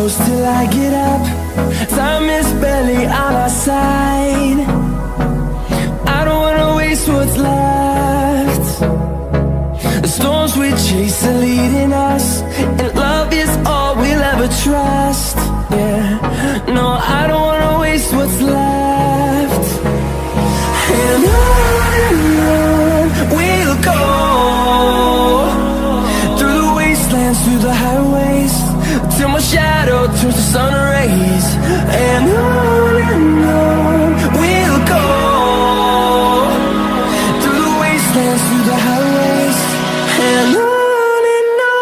close till I get up. Time is barely on our side. I don't wanna waste what's left. The storms we chase are leading us, and love is all we'll ever trust. Yeah, no, I don't wanna waste what's left. And on we'll go, through the wastelands, through the highways, till my shadow turns to sun rays. And on we'll go, through the wastelands, through the highways, and on we'll go.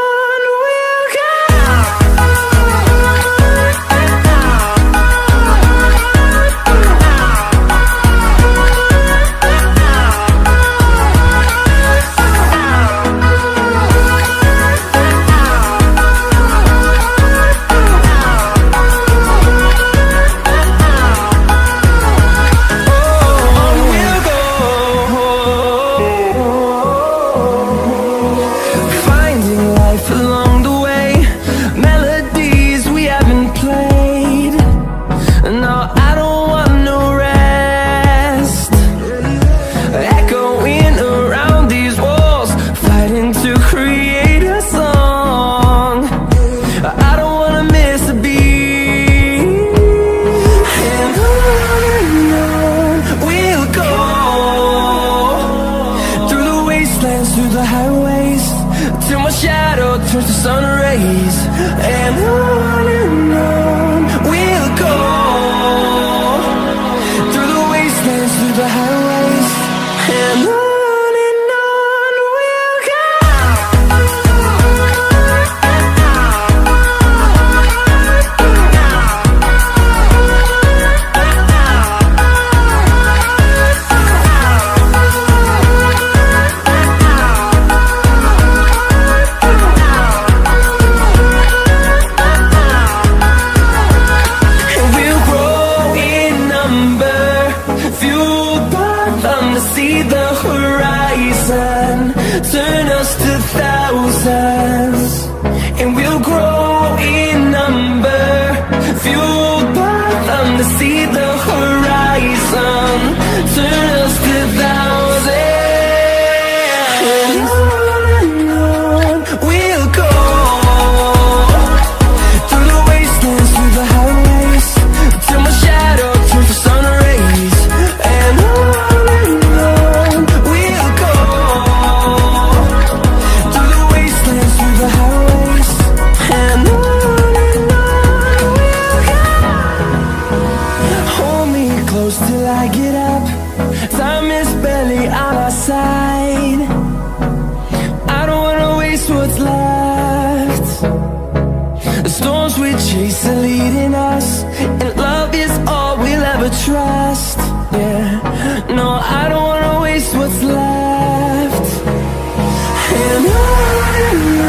Through the highways, till my shadow turns to sun rays. And on we'll go, through the wastelands, through the highways, and on we'll go. See the horizon, turn us to thousands, and we'll grow in number, fueled by them to see the horizon, turn us to thousands. And on we'll go, through the wastelands, through the highways, till my shadow turns to sun rays. And till I get up, time is barely on our side. I don't wanna waste what's left. The storms we chase are leading us, and love is all we'll ever trust. Yeah, no, I don't wanna waste what's left. And on